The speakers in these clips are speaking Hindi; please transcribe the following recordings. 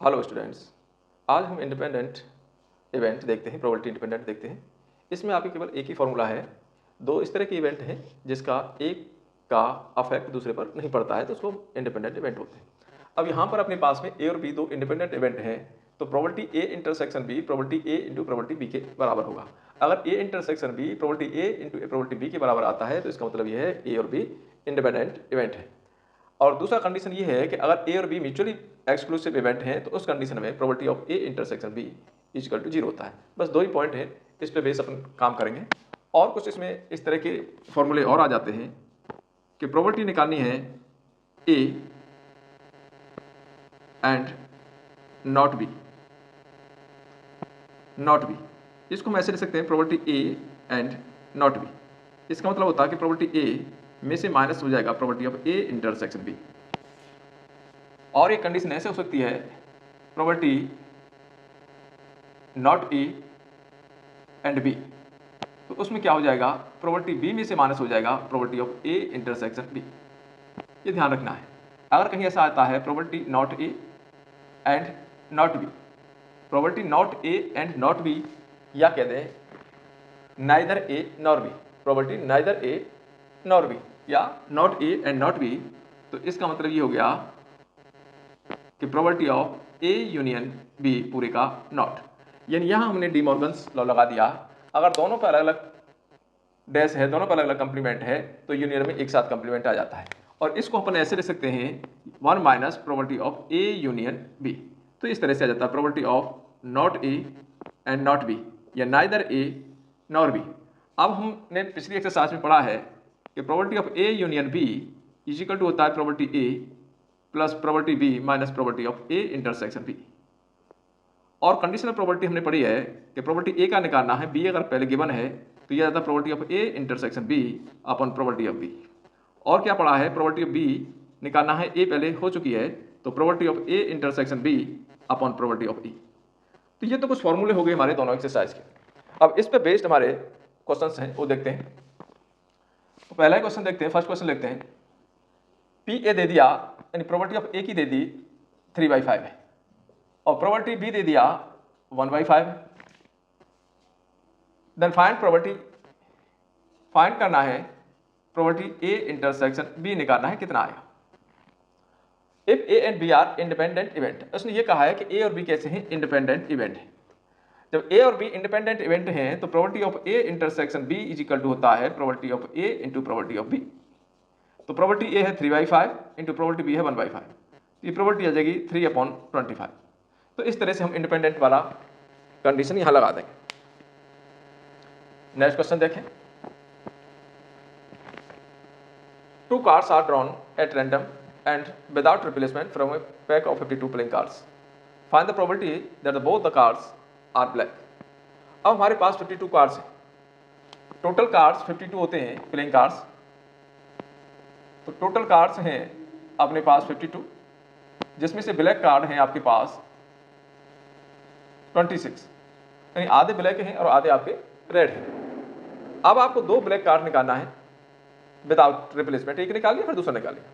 हेलो स्टूडेंट्स, आज हम इंडिपेंडेंट इवेंट देखते हैं, प्रोबेबिलिटी इंडिपेंडेंट देखते हैं। इसमें आपके केवल एक ही फॉर्मूला है। दो इस तरह के इवेंट हैं जिसका एक का अफेक्ट दूसरे पर नहीं पड़ता है तो उसको इंडिपेंडेंट इवेंट होते हैं। अब यहाँ पर अपने पास में ए और बी दो इंडिपेंडेंट इवेंट हैं, तो probability A intersection B probability A into probability B के बराबर होगा। अगर A intersection B probability A into probability B के बराबर आता है तो इसका मतलब यह है ए और बी इंडिपेंडेंट इवेंट है। और दूसरा कंडीशन ये है कि अगर ए और बी म्यूचुअली एक्सक्लूसिव इवेंट हैं तो उस कंडीशन में probability of A intersection B equal to 0 होता है। बस दो ही पॉइंट हैं, इस पे बेस अपन काम करेंगे। और कुछ इसमें इस तरह के फॉर्मूले और आ जाते हैं कि प्रोबेबिलिटी निकालनी है ए एंड नॉट बी, इसको हम ऐसे लिख सकते हैं probability A and not B. इसका मतलब होता है कि प्रोबेबिलिटी ए में से माइनस हो जाएगा probability of A intersection B. और ये कंडीशन ऐसे हो सकती है probability not A and B, तो उसमें क्या हो जाएगा प्रोबेबिलिटी बी में से माइनस हो जाएगा probability of A intersection B. ये ध्यान रखना है। अगर कहीं ऐसा आता है probability not A and not B, probability not A and not B, या कह दें neither A nor B, probability neither A nor B या not A and not B, तो इसका मतलब ये हो गया कि probability of A union B पूरे का नॉट। यानी यहां हमने डी मॉर्गन्स लॉ लगा दिया। अगर दोनों पर अलग अलग डैश है, दोनों पर अलग अलग कंप्लीमेंट है, तो यूनियन में एक साथ कंप्लीमेंट आ जाता है। और इसको अपन ऐसे लिख सकते हैं 1 minus probability of A union B. तो इस तरह से आ जाता है probability of not A and not B या नाइदर ए नॉर बी। अब हमने पिछली एक्सरसाइज में पढ़ा है कि probability of A union B is equal to होता है probability A plus probability B minus probability of A intersection B. और कंडीशनल प्रोबेबिलिटी हमने पढ़ी है कि प्रोबेबिलिटी ए का निकालना है, बी अगर पहले गिवन है तो यह आता है probability of A intersection B upon probability of B. और क्या पढ़ा है, प्रोबेबिलिटी ऑफ बी निकालना है, ए पहले हो चुकी है तो probability of A intersection B upon probability of E. तो ये तो कुछ फॉर्मूले हो गए हमारे दोनों एक्सरसाइज के। अब इस पे बेस्ड हमारे क्वेश्चंस हैं, वो देखते हैं। तो पहला क्वेश्चन देखते हैं, फर्स्ट क्वेश्चन देखते हैं। पी ए दे दिया, यानी प्रोबेबिलिटी ऑफ ए की दे दी 3/5 है और प्रोबेबिलिटी बी दे दिया 1/5 है। देन फाइंड प्रोबेबिलिटी, फाइंड करना है प्रोबेबिलिटी ए इंटरसेक्शन बी निकालना है, कितना आएगा। If A and B are independent event, उसने ये कहा है कि ए और बी कैसे हैं, इंडिपेंडेंट इवेंट है। जब ए और बी इंडिपेंडेंट इवेंट हैं तो probability of A intersection B is equal to होता है probability of A into probability of B. तो प्रोबेबिलिटी ए है 3/5 इंटू प्रोबेबिलिटी बी है 1/5, ये प्रोबेबिलिटी आ जाएगी 3/25। तो इस तरह से हम इंडिपेंडेंट वाला कंडीशन यहां लगा देंगे। नेक्स्ट क्वेश्चन देखें। 2 cards are drawn at random and without replacement from a pack of 52 playing cards. Find the probability that both the cards are black. अब हमारे पास 52 कार्ड्स हैं, टोटल कार्ड्स 52 होते हैं प्लेइंग कार्ड्स। तो टोटल कार्ड्स हैं अपने पास 52, जिसमें से ब्लैक कार्ड हैं आपके पास 26, यानी आधे ब्लैक हैं और आधे आपके रेड हैं। अब आपको दो ब्लैक कार्ड निकालना है विदाउट रिप्लेसमेंट, एक निकाल लिया फिर दूसरा निकाल लिया,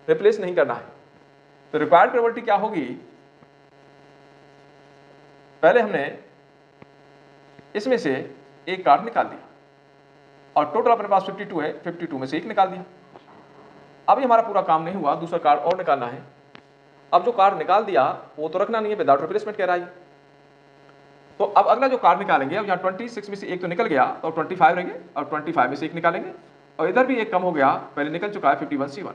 रिप्लेस नहीं करना है। तो रिक्वायर्ड प्रोबेबिलिटी क्या होगी, पहले हमने इसमें से एक कार्ड निकाल दिया और टोटल अपने पास 52 है, 52 में से एक निकाल दिया। अभी हमारा पूरा काम नहीं हुआ, दूसरा कार्ड और निकालना है। अब जो कार्ड निकाल दिया वो तो रखना नहीं है, विदाउट रिप्लेसमेंट कह रहा है। तो अब अगला जो कार्ड निकालेंगे, अब यहाँ 26 में से एक तो निकल गया तो 25 रहेंगे और 25 में से एक निकालेंगे और इधर भी एक कम हो गया, पहले निकल चुका है 51C1।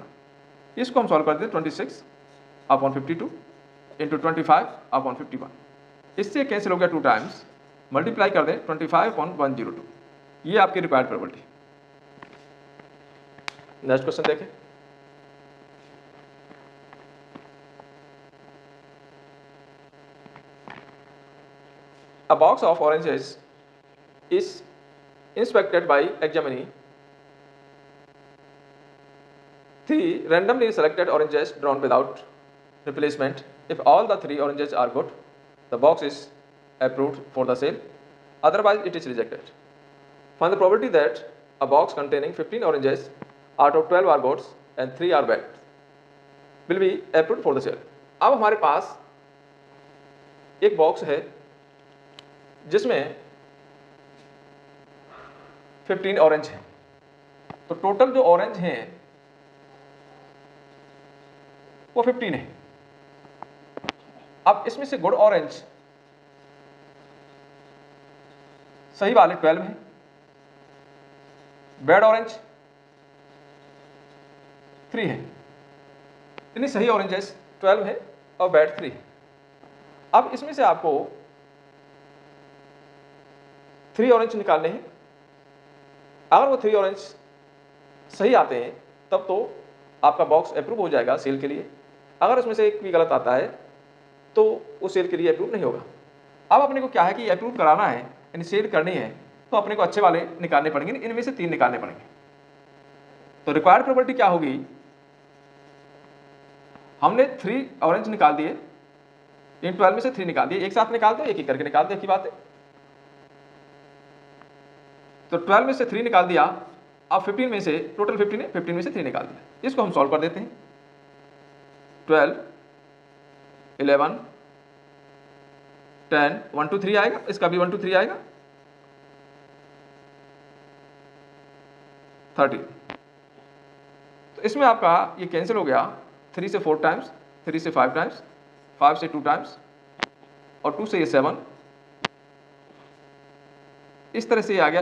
इसको हम सॉल्व करते हैं 26/52 इंटू 25/51। इससे कैंसिल हो गया 2 टाइम्स, मल्टीप्लाई कर दें 25/102। ये आपकी रिक्वायर्ड प्रोबेबिलिटी। नेक्स्ट क्वेश्चन देखें। A box of oranges is inspected by examining 3 randomly selected oranges drawn without replacement. If all the 3 oranges are good, the box is approved for the sale, otherwise it is rejected. Find the probability that a box containing 15 oranges out of 12 are good and 3 are bad will be approved for the sale. अब हमारे पास एक बॉक्स है जिसमें 15 ऑरेंज हैं, तो टोटल जो ऑरेंज हैं वो 15 है। अब इसमें से गुड ऑरेंज सही वाले 12 हैं, बैड ऑरेंज 3 है। यानी सही ऑरेंजेस 12 है और बैड 3 है। अब इसमें से आपको 3 ऑरेंज निकालने हैं। अगर वो 3 ऑरेंज सही आते हैं तब तो आपका बॉक्स अप्रूव हो जाएगा सेल के लिए। अगर उसमें से एक भी गलत आता है तो वो सेल के लिए अप्रूव नहीं होगा। अब अपने को क्या है कि अप्रूव कराना है, यानी सेल करनी है, तो अपने को अच्छे वाले निकालने पड़ेंगे, इनमें से 3 निकालने पड़ेंगे। तो रिक्वायर्ड प्रॉपर्टी क्या होगी, हमने 3 ऑरेंज निकाल दिए, इन 12 में से 3 निकाल दिए, एक साथ निकाल दो, एक एक करके निकाल दो, एक ही बात है। तो 12 में से 3 निकाल दिया, अब 15 में से, टोटल 15 है, 15 में से 3 निकाल दिया। इसको हम सॉल्व कर देते हैं। 12, 11, 10, 1 2 3 आएगा, इसका भी 1 2 3 आएगा, 13। तो इसमें आपका ये कैंसिल हो गया, 3 से 4 टाइम्स, 3 से 5 टाइम्स, 5 से 2 टाइम्स और 2 से ये 7। इस तरह से ये आ गया।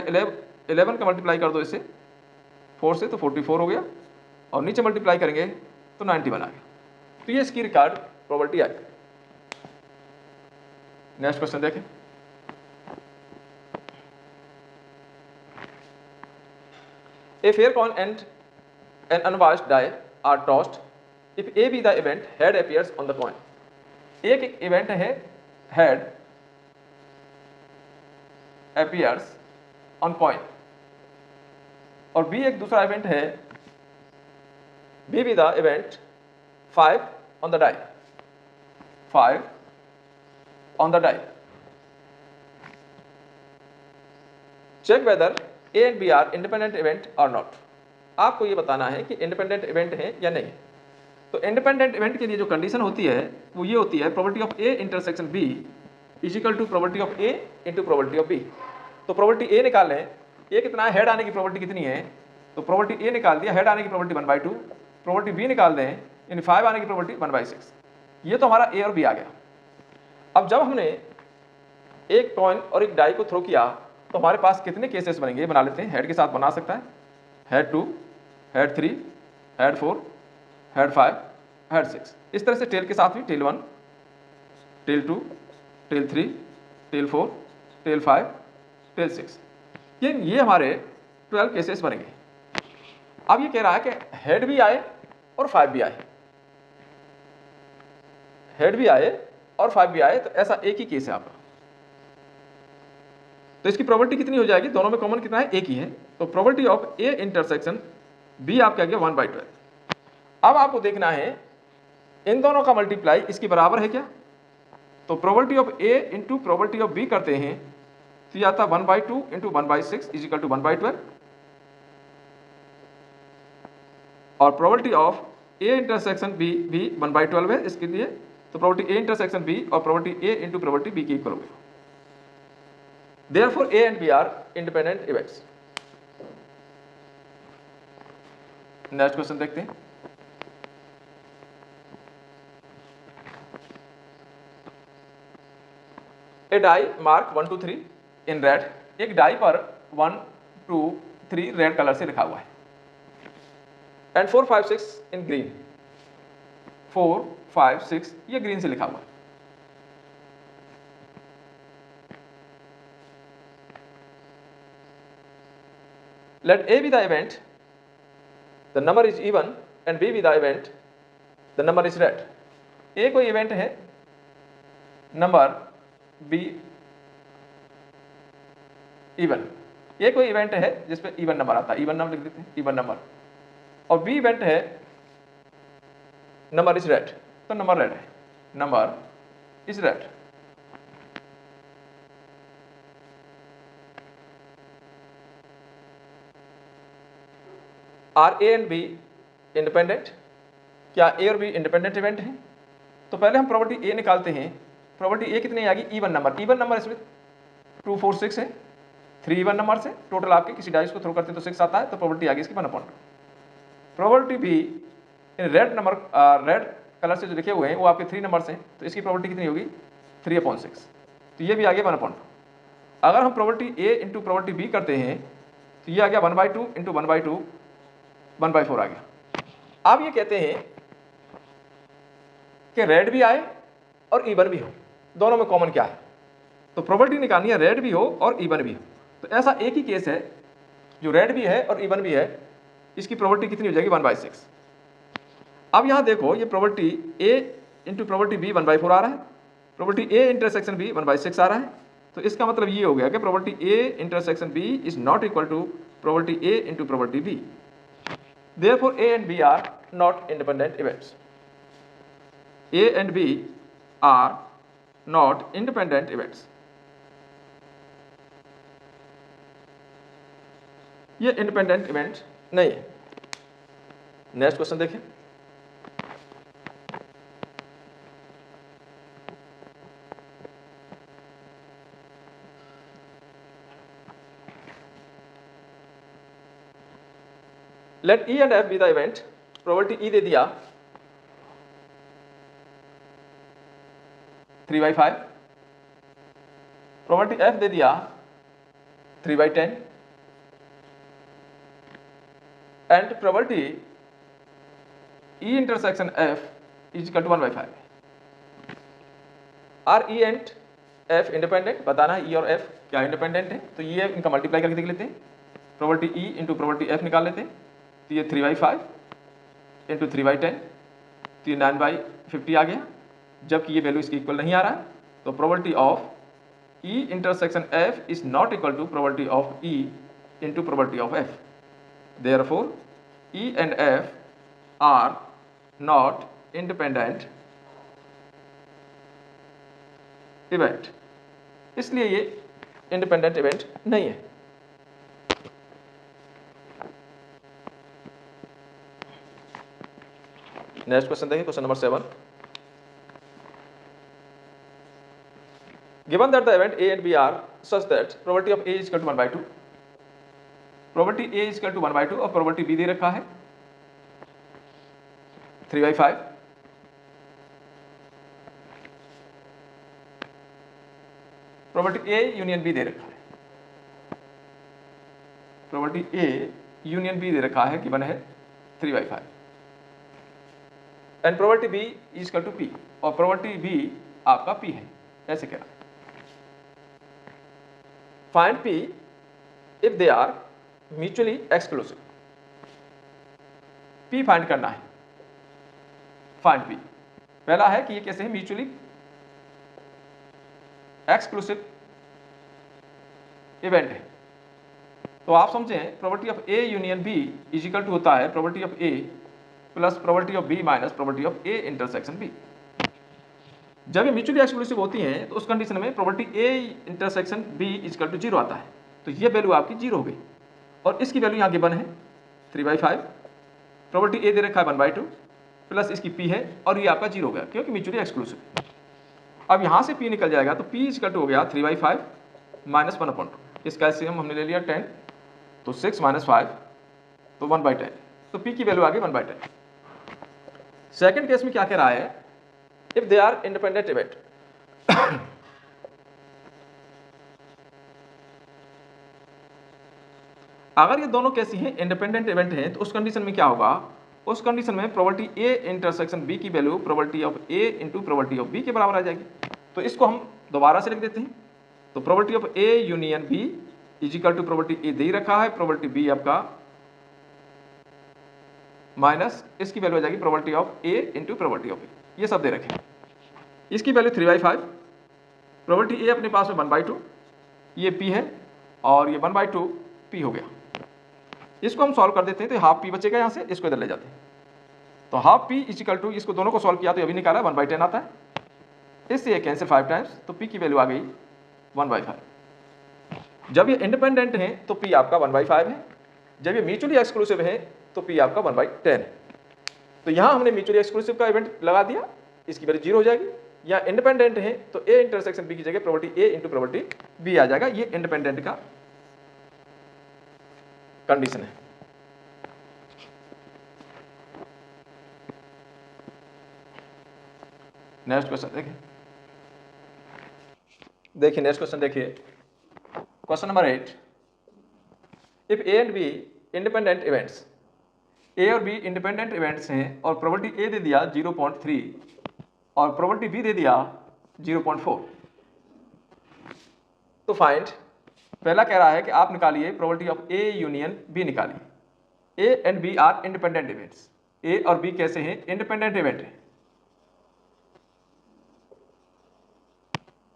11 का मल्टीप्लाई कर दो इससे 4 से, तो 44 हो गया, और नीचे मल्टीप्लाई करेंगे तो 91 आ गया। तो ये इसकी रिकॉर्ड प्रॉपर्टी आई। नेक्स्ट क्वेश्चन देखें। A fair coin and an unwashed die are tossed if A be the event head appears on the coin. एक इवेंट है head appears on coin और B एक दूसरा इवेंट है B be the event 5 on the die, 5 on the die. Check whether A and B are independent event or not. आपको ये बताना है कि इंडिपेंडेंट इवेंट है या नहीं। तो इंडिपेंडेंट इवेंट के लिए जो कंडीशन होती है वो ये होती है, probability of A intersection B is equal to probability of A into probability of B। तो प्रोबेबिलिटी A निकाल लें, A कितना है, हेड आने की प्रोबेबिलिटी कितनी है, तो प्रोबेबिलिटी A निकाल दिया, हेड आने की प्रोबेबिलिटी 1/2, प्रोबेबिलिटी B निकाल दें, यानी 5 आने की प्रोबेबिलिटी 1/6। ये तो हमारा A और B आ गया। अब जब हमने एक कॉइन और एक डाई को थ्रो किया तो हमारे पास कितने केसेस बनेंगे, ये बना लेते हैं। हेड के साथ बना सकता है, head 2, head 3, head 4, head 5, head 6। इस तरह से टेल के साथ भी tail 1, tail 2, tail 3, tail 4, tail 5, tail 6। ये हमारे 12 केसेस बनेंगे। अब ये कह रहा है कि हेड भी आए और 5 भी आए, हेड भी आए और 5 भी आए, तो ऐसा एक ही केस है आपका। तो इसकी प्रोबेबिलिटी कितनी हो जाएगी, दोनों में कॉमन कितना है, एक ही है। तो probability of A intersection B आपका गया 1/12। अब आपको देखना है इन दोनों का मल्टीप्लाई इसके बराबर है क्या। तो probability of A into probability of B करते हैं तो ये आता 1/2 इंटू 1/6 इज इक्वल टू 1/12, और probability of A intersection B भी 1/12 है इसके लिए। तो प्रोबेबिलिटी A इंटरसेक्शन B और probability A into probability B के इक्वल हो गया। Therefore, A and B are independent events. Next question देखते हैं। A die mark 1 2 3 in red. एक डाई पर 1 2 3 रेड कलर से लिखा हुआ है, एंड 4 5 6 इन ग्रीन। 4 5 6 ये ग्रीन से लिखा हुआ है। Let A be the event, the number is even, and B be the event, the number is red. A कोई इवेंट है, नंबर B इवन। A कोई इवेंट है जिसपे इवन नंबर आता है, इवन नंबर लिख देते हैं, इवन नंबर। और B इवेंट है, नंबर इज रेड, तो नंबर रेड है, number is red. Are A and B independent, क्या ए और बी इंडिपेंडेंट इवेंट हैं। तो पहले हम प्रॉपर्टी ए निकालते हैं प्रॉपर्टी ए कितनी आएगी, इवन नंबर इसमें 2 4 6 है, 3 इवन नंबर से टोटल आपके किसी डाइस को थ्रो करते हैं तो 6 आता है, तो प्रॉपर्टी आ गई इसकी 1/2। Property be in red colour से जो लिखे हुए हैं वो आपके 3 नंबर्स हैं, तो इसकी प्रॉपर्टी कितनी होगी 3/6, तो ये भी आ गया 1/2। अगर हम property A into property B करते हैं तो ये आ गया 1/2 इंटू 1/2 1/4 आ गया। अब ये कहते हैं कि रेड भी आए और इवन भी हो, दोनों में कॉमन क्या है, तो प्रॉपर्टी निकालनी है रेड भी हो और इवन भी हो। तो ऐसा एक ही केस है जो रेड भी है और इवन भी है, इसकी प्रॉपर्टी कितनी हो जाएगी 1/6। अब यहां देखो ये property A into property B 1/4 आ रहा है, प्रॉपर्टी ए इंटरसेक्शन बी 1/6 आ रहा है, तो इसका मतलब ये हो गया कि property A intersection B is not equal to property A into property B, therefore A and B are not independent events. A and B are not independent events, ये इंडिपेंडेंट इवेंट नहीं है। नेक्स्ट क्वेश्चन देखें, let E and F be the event, probability E दे दिया 3/5, प्रोबेबिलिटी एफ दे दिया 3/10 and probability E intersection F is equal to 1/5। Are E and F independent, बताना है ई और एफ क्या इंडिपेंडेंट है, तो ये इनका मल्टीप्लाई करके देख लेते हैं, probability E into probability F निकाल लेते हैं, तो ये 3/5 इंटू 3/10, तो ये 9/50 आ गया, जबकि ये वैल्यू इसकी इक्वल नहीं आ रहा है, तो probability of E intersection F is not equal to probability of E into probability of F, therefore E and F are not independent event, इसलिए ये इंडिपेंडेंट इवेंट नहीं है। नेक्स्ट क्वेश्चन देखिए, question number 7। Given that the event A and B are such that probability of A is equal to 1/2, probability A is equal to 1/2 और प्रोबेबिलिटी बी दे रखा है 3/5, प्रोबेबिलिटी ए यूनियन बी दे रखा है, प्रोबेबिलिटी ए यूनियन बी दे रखा है, गिवन है 3/5 and probability B is equal to P, और प्रोबेबिलिटी बी आपका पी है, ऐसे कह रहा है। Find P if they are mutually exclusive, P find करना है। फाइंड पी, पहला है कि ये कैसे है, म्यूचुअली एक्सक्लूसिव इवेंट है, तो आप समझें probability of A union B is equal to होता है probability of A plus probability of B minus probability of A intersection B. जब ये म्यूचुअली एक्सक्लूसिव होती हैं तो उस कंडीशन में probability A intersection B is equal to 0 आता है, तो ये वैल्यू आपकी 0 हो गई, और इसकी वैल्यू यहाँ गिवन है 3/5, प्रोबेबिलिटी ए दे रखा है 1/2 प्लस इसकी पी है, और ये आपका 0 हो गया क्योंकि म्यूचुअली एक्सक्लूसिव। अब यहाँ से पी निकल जाएगा, तो पी इज इक्वल टू हो गया 3/5 माइनस 1/2, इसका एलसीएम हमने ले लिया 10, तो 6 माइनस 5 तो 1/10, तो पी की वैल्यू आ गई 1/10। सेकंड केस में क्या कह रहा है, if they are independent event, अगर ये दोनों कैसी हैं इंडिपेंडेंट इवेंट हैं, तो उस कंडीशन में क्या होगा, उस कंडीशन में प्रोबेबिलिटी ए इंटरसेक्शन बी की value probability of A into probability of B के बराबर आ जाएगी। तो इसको हम दोबारा से लिख देते हैं, तो probability of A union B is equal to probability A दे रखा है, प्रोबेबिलिटी बी आपका माइनस इसकी वैल्यू आ जाएगी probability of A into probability of B, ये सब दे रखे हैं। इसकी वैल्यू 3/5, प्रोबेबिलिटी ए अपने पास में 1/2, ये पी है, और ये 1/2 पी हो गया। इसको हम सॉल्व कर देते हैं, तो हाफ पी बचेगा यहाँ से, इसको इधर ले जाते हैं, तो half P is equal to, इसको दोनों को सॉल्व किया तो अभी निकाला 1/10 आता है, इससे ये कैंसिल 5 टाइम्स, तो पी की वैल्यू आ गई 1/5। जब ये इंडिपेंडेंट है तो पी आपका 1/5 है, जब ये म्यूचुअली एक्सक्लूसिव है तो पी आपका 1/10 है। तो यहाँ हमने म्यूचुअली एक्सक्लूसिव का इवेंट लगा दिया, इसकी वैल्यू 0 हो जाएगी, या इंडिपेंडेंट है तो ए इंटरसेक्शन बी की जगह property A into property B आ जाएगा। ये इंडिपेंडेंट का कंडीशन है। नेक्स्ट क्वेश्चन देखिए नेक्स्ट क्वेश्चन देखिए, question number 8, if A and B independent events, A और बी इंडिपेंडेंट इवेंट्स हैं और प्रॉपर्टी ए दे दिया 0.3 और प्रॉपर्टी बी दे दिया 0.4, तो फाइंड, पहला कह रहा है कि आप निकालिए property of A union B निकालिए। A and B are independent events, A और बी कैसे हैं? इंडिपेंडेंट इवेंट है।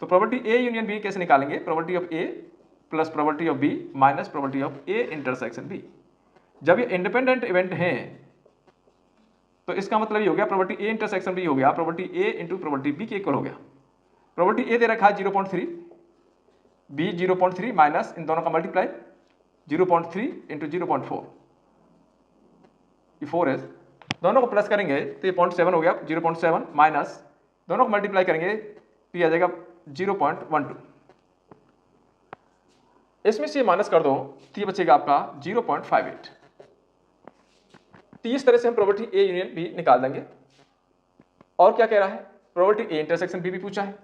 तो प्रॉपर्टी ए यूनियन बी कैसे निकालेंगे? Property of A plus property of B minus property of A intersection B. जब ये इंडिपेंडेंट इवेंट हैं तो इसका मतलब ये हो गया प्रॉपर्टी ए इंटरसेक्शन बी हो गया property A into property B के इक्वल हो गया। प्रॉपर्टी ए दे रखा है 0.3, बी 0.3 माइनस इन दोनों का मल्टीप्लाई 0.3 इंटू 0.4, ये 4 है, दोनों को प्लस करेंगे तो ये 0.7 हो गया, 0.7 माइनस दोनों को मल्टीप्लाई करेंगे तो ये आ जाएगा 0.12, इसमें से माइनस कर दो तो ये बचेगा आपका 0.58। तो इस तरह से हम प्रॉपर्टी ए यूनियन बी निकाल देंगे। और क्या कह रहा है? प्रॉपर्टी ए इंटरसेक्शन बी भी पूछा है।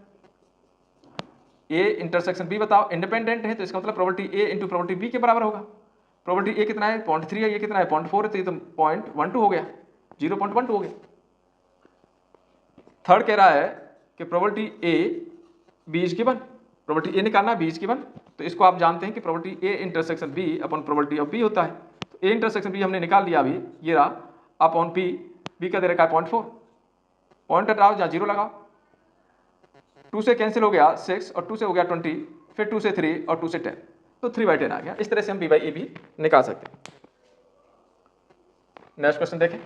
ए इंटरसेक्शन बी बताओ, इंडिपेंडेंट है तो इसका मतलब property A into property B के बराबर होगा। प्रॉपर्टी ए कितना है? 0.3 है, ये कितना है? 0.4 है, तो ये तो 0.12 हो गया, 0.12 हो गया। थर्ड कह रहा है कि property A B is given, property A निकालना, बी इज गिवन, तो इसको आप जानते हैं कि property A intersection B upon property of B होता है। तो ए इंटरसेक्शन बी हमने निकाल लिया अभी, ये रहा अपॉन पी, बी का दे रखा है 0.4, पॉइंट हटाओ जहाँ 0 लगाओ, 2 से कैंसिल हो गया 6 और 2 से हो गया 20, फिर 2 से 3 और 2 से 10, तो 3/10 आ गया। इस तरह से हम बी बाई ए भी निकाल सकते हैं। नेक्स्ट क्वेश्चन देखें,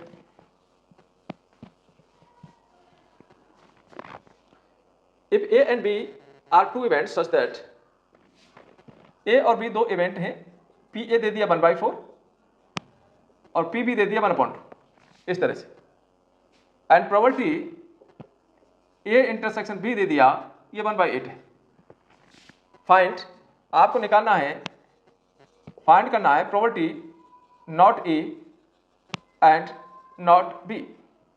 if A and B are two events such that, A और बी दो इवेंट हैं, पी ए दे दिया 1/4 और पी बी दे दिया 1/2, इस तरह से, and property A intersection B दे दिया ये 1/8 है। फाइंड, आपको निकालना है, फाइंड करना है property not A and not B,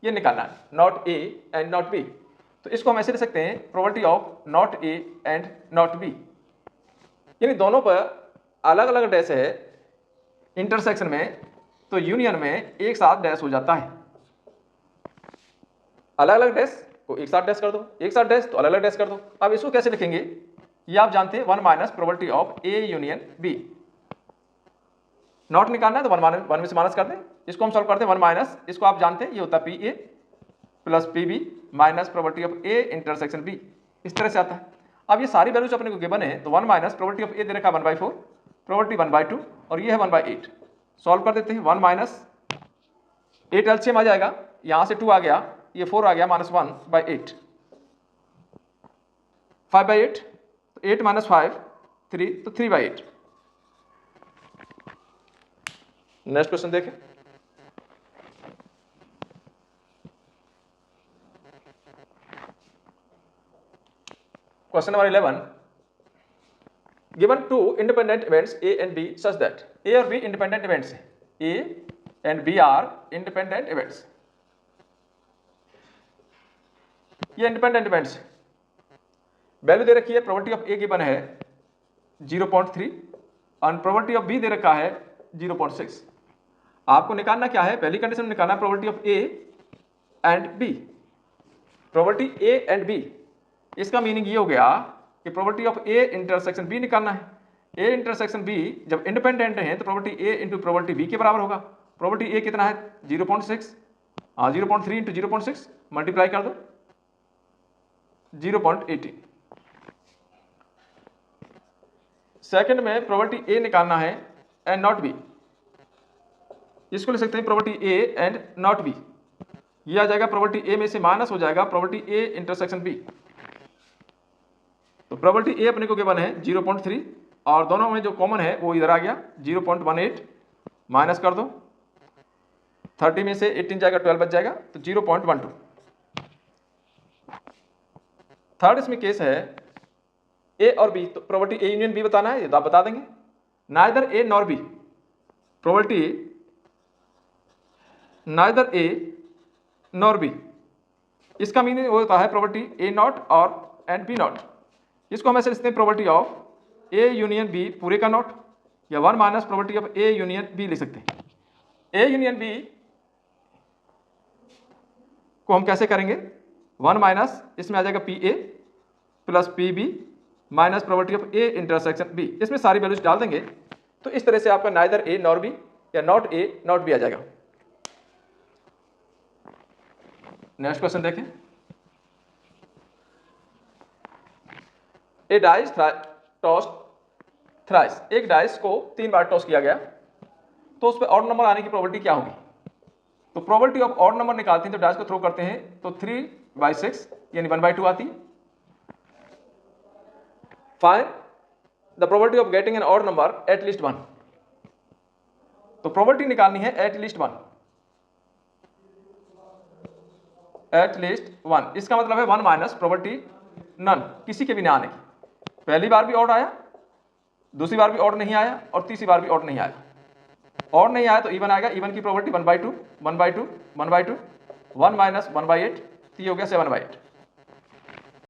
ये निकालना है, not A and not B. तो इसको हम ऐसे लिख सकते हैं property of not A and not B, यानी दोनों पर अलग अलग डैश है इंटरसेक्शन में, तो यूनियन में एक साथ डैश हो जाता है। अलग अलग डैश को एक साथ डैश कर दो, एक साथ डैश तो अलग अलग डैश कर दो। अब इसको कैसे लिखेंगे ये आप जानते हैं, 1 minus property of A union B. Not निकालना है तो 1 में से माइनस कर दें, इसको हम सॉल्व करते हैं 1 माइनस, इसको आप जानते हैं ये होता है P A plus P B minus property of A intersection B, इस तरह से आता है। अब ये सारी वैल्यूज अपने को गिवन है, तो 1 माइनस प्रॉपर्टी ऑफ ए दे रखा 1/4, प्रॉपर्टी 1/2 और ये है 1/8। सॉल्व कर देते हैं, 1 माइनस 8 एलसीएम आ जाएगा, यहाँ से 2 आ गया, ये 4 आ गया, -1/8, 5/8, 8 माइनस 5 3, तो 3/8। नेक्स्ट क्वेश्चन देखें, question number 11, given 2 independent events A and B such that, A और बी इंडिपेंडेंट इवेंट्स हैं, A and B are independent events, ये इंडिपेंडेंट इवेंट्स, वैल्यू दे रखी है, प्रॉपर्टी ऑफ ए गिवन है 0.3 और प्रॉपर्टी ऑफ बी दे रखा है 0.6। आपको निकालना क्या है? पहली कंडीशन में निकालना property of A and B. Property A and B, इसका मीनिंग ये हो गया कि property of A intersection B निकालना है। ए इंटरसेक्शन बी जब इंडिपेंडेंट है तो property A into property B के बराबर होगा। प्रॉपर्टी ए कितना है? 0.6, 0.3 इंटू 0.6 मल्टीप्लाई कर दो 0.18। सेकंड में प्रॉपर्टी ए निकालना है एंड नॉट बी, इसको लिख सकते हैं property A and not B, ये आ जाएगा प्रॉपर्टी ए में से माइनस हो जाएगा प्रॉपर्टी ए इंटरसेक्शन बी। तो प्रॉपर्टी ए अपने को गिवन है 0.3 और दोनों में जो कॉमन है वो इधर आ गया 0.18, माइनस कर दो 30 में से 18 जाएगा 12 बच जाएगा, तो 0.12। थर्ड इसमें केस है ए और बी, तो प्रोबेबिलिटी ए यूनियन बी बताना है, ये तो आप बता देंगे। Neither A nor B, probability neither A nor B, इसका मीनिंग वो होता है प्रोबेबिलिटी ए नॉट और एंड बी नॉट। इसको हम ऐसे लिखते हैं probability of A union B पूरे का नॉट, या 1 minus probability of A union B लिख सकते हैं। ए यूनियन बी को हम कैसे करेंगे, 1 माइनस इसमें आ जाएगा P A plus P B minus probability of A intersection B, इसमें सारी वैल्यूज डाल देंगे तो इस तरह से आपका नाइदर ए नॉर बी या नॉट ए नॉट बी आ जाएगा। नेक्स्ट क्वेश्चन देखें। ए डाइस टॉस थ्राइस, एक डाइस को 3 बार टॉस किया गया तो उस पर ऑड नंबर आने की प्रोबेबिलिटी क्या होगी। तो प्रोबेबिलिटी ऑफ ऑड नंबर निकालते हैं तो डाइस को थ्रो करते हैं तो 3/6 यानी 1/2 आती है। Find the probability of getting an odd number at least 1, तो प्रोबेबिलिटी निकालनी है एट लीस्ट 1, एट लीस्ट 1, इसका मतलब है 1 माइनस प्रोबेबिलिटी नन, किसी के भी ना आने की। पहली बार भी ऑड आया, दूसरी बार भी ऑड नहीं आया और तीसरी बार भी ऑड नहीं आया। ऑड नहीं आया तो इवन आएगा, इवन की प्रोबेबिलिटी 1/2 1/2 1/2 1 माइनस 1/8, तो ये हो गया 7/8।